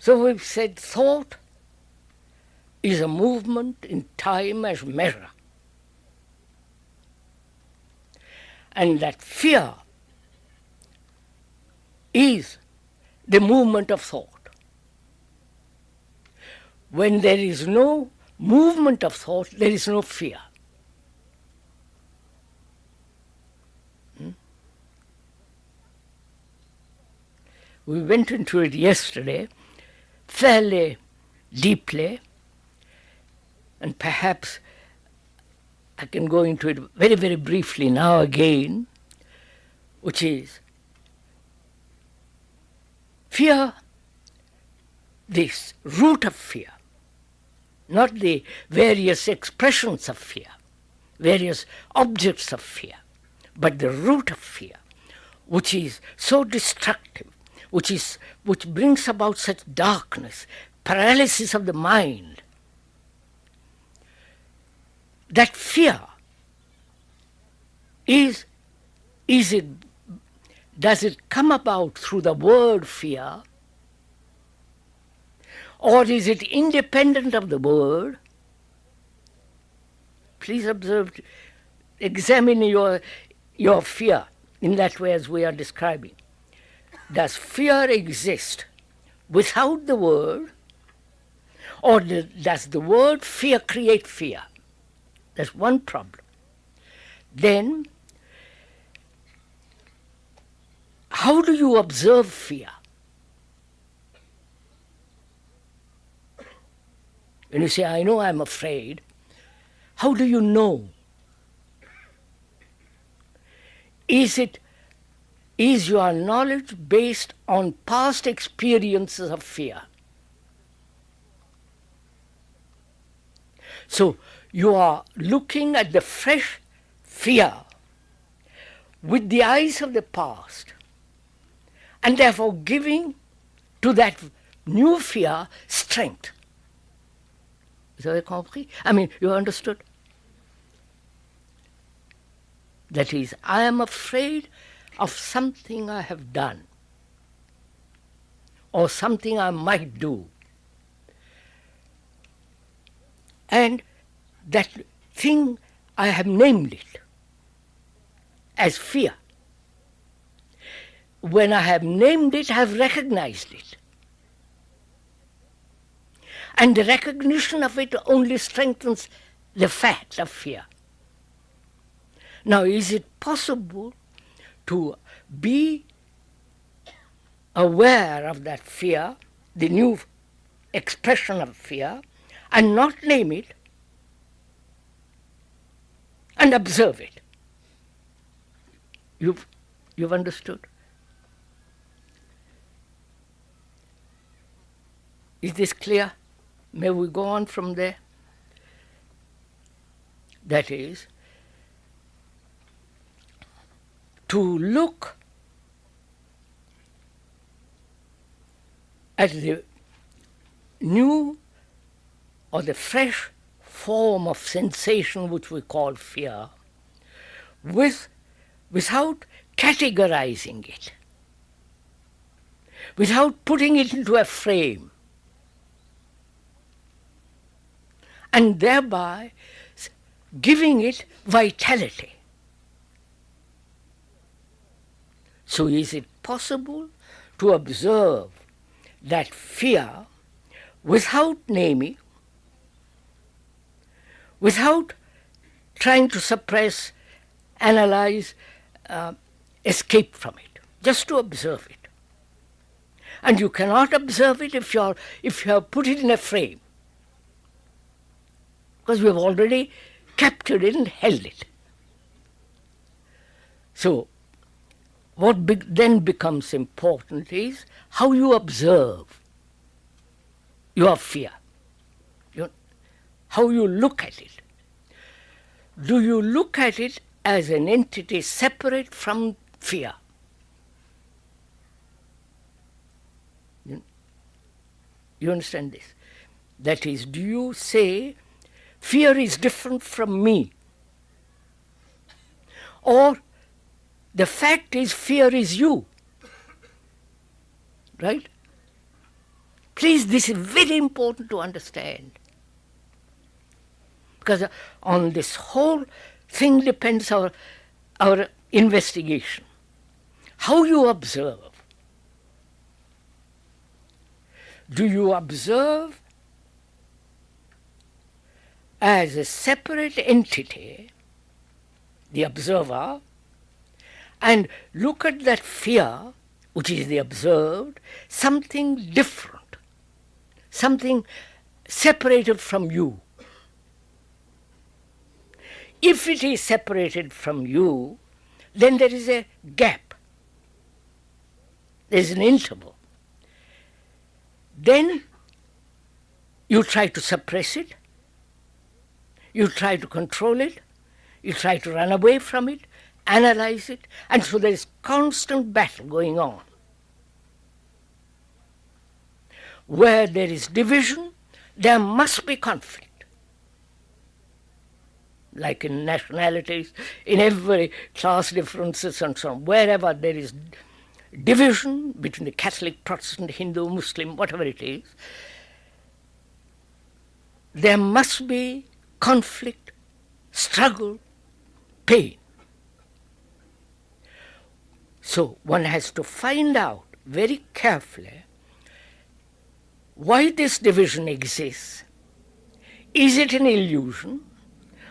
So we've said thought is a movement in time as measure. And that fear is the movement of thought. When there is no movement of thought, there is no fear. We went into it yesterday fairly deeply, and perhaps I can go into it very, very briefly now again, which is fear, this root of fear, not the various expressions of fear, various objects of fear, but the root of fear, which is so destructive, which brings about such darkness, paralysis of the mind. That fear does it come about through the word fear, or is it independent of the word? Please observe, examine your fear in that way as we are describing. Does fear exist without the word, or does the word fear create fear? That's one problem. Then, how do you observe fear? When you say, I know I'm afraid, how do you know? Is your knowledge based on past experiences of fear? So you are looking at the fresh fear with the eyes of the past, and therefore giving to that new fear strength. Vous avez compris? I mean, you understood? That is, I am afraid of something I have done, or something I might do. And that thing, I have named it as fear. When I have named it, I have recognized it. And the recognition of it only strengthens the fact of fear. Now, is it possible to be aware of that fear, the new expression of fear, and not name it, and observe it? You've understood? Is this clear? May we go on from there? That is, to look at the new or the fresh form of sensation which we call fear without categorizing it, without putting it into a frame, and thereby giving it vitality. So is it possible to observe that fear without naming, without trying to suppress, analyze, escape from it, just to observe it? And you cannot observe it if you have put it in a frame, because we have already captured it and held it. So what then becomes important is how you observe your fear, how you look at it. Do you look at it as an entity separate from fear? You understand this? That is, do you say, fear is different from me? Or the fact is fear is you, right? Please, this is very important to understand. Because on this whole thing depends our investigation. How you observe. Do you observe as a separate entity, the observer, and look at that fear, which is the observed, something different, something separated from you? If it is separated from you, then there is a gap. There is an interval. Then you try to suppress it, you try to control it, you try to run away from it, analyze it, and so there is constant battle going on. Where there is division, there must be conflict. Like in nationalities, in every class differences and so on, wherever there is division between the Catholic, Protestant, Hindu, Muslim, whatever it is, there must be conflict, struggle, pain. So one has to find out very carefully why this division exists. Is it an illusion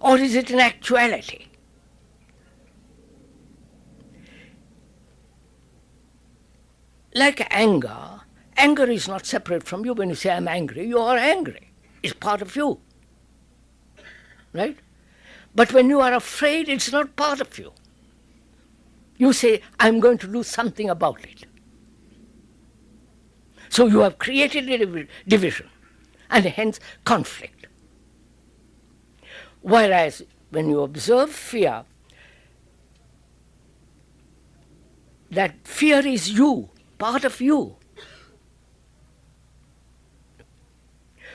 or is it an actuality? Like anger, anger is not separate from you. When you say I'm angry, you are angry. It's part of you. Right? But when you are afraid, it's not part of you. You say, I'm going to do something about it. So you have created a division and hence conflict. Whereas when you observe fear, that fear is you, part of you.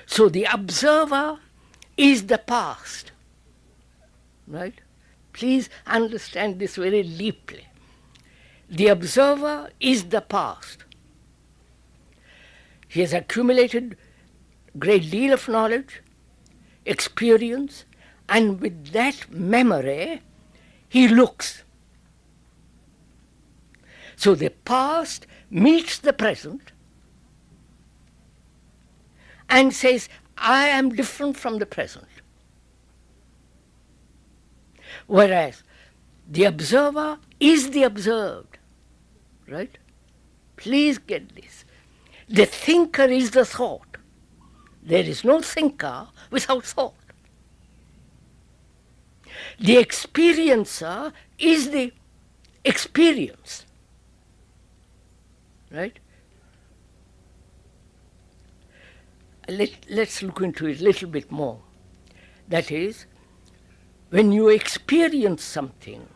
So the observer is the past. Right? Please understand this very deeply. The observer is the past. He has accumulated a great deal of knowledge, experience, and with that memory, he looks. So the past meets the present and says, I am different from the present. Whereas the observer is the observed. Right? Please get this. The thinker is the thought. There is no thinker without thought. The experiencer is the experience. Right? Let's look into it a little bit more. That is, when you experience something,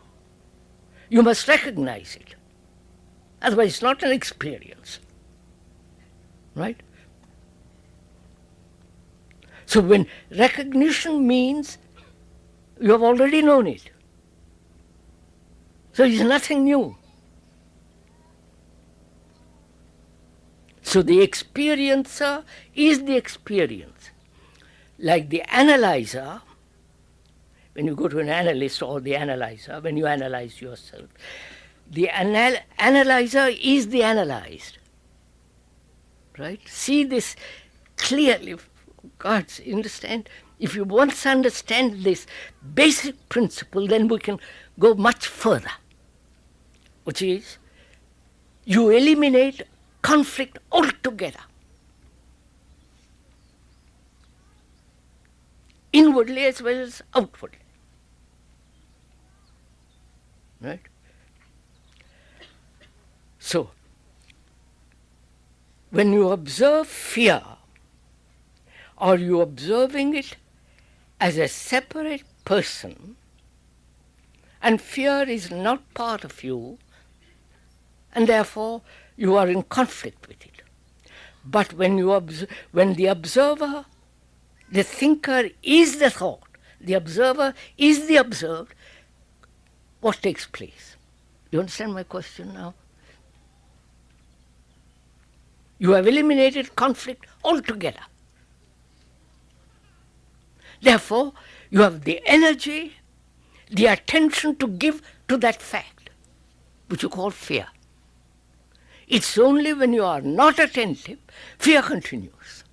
you must recognize it. Otherwise, it's not an experience. Right? So when recognition means you have already known it. So it's nothing new. So the experiencer is the experience. Like the analyzer, when you go to an analyst or the analyzer, when you analyze yourself, the analyzer is the analyzed. Right? See this clearly. God, understand? If you once understand this basic principle, then we can go much further, which is you eliminate conflict altogether. Inwardly as well as outwardly. Right? So, when you observe fear, are you observing it as a separate person, and fear is not part of you, and therefore you are in conflict with it. But when the observer, the thinker is the thought, the observer is the observed, what takes place? You understand my question now? You have eliminated conflict altogether. Therefore, you have the energy, the attention to give to that fact, which you call fear. It's only when you are not attentive, fear continues.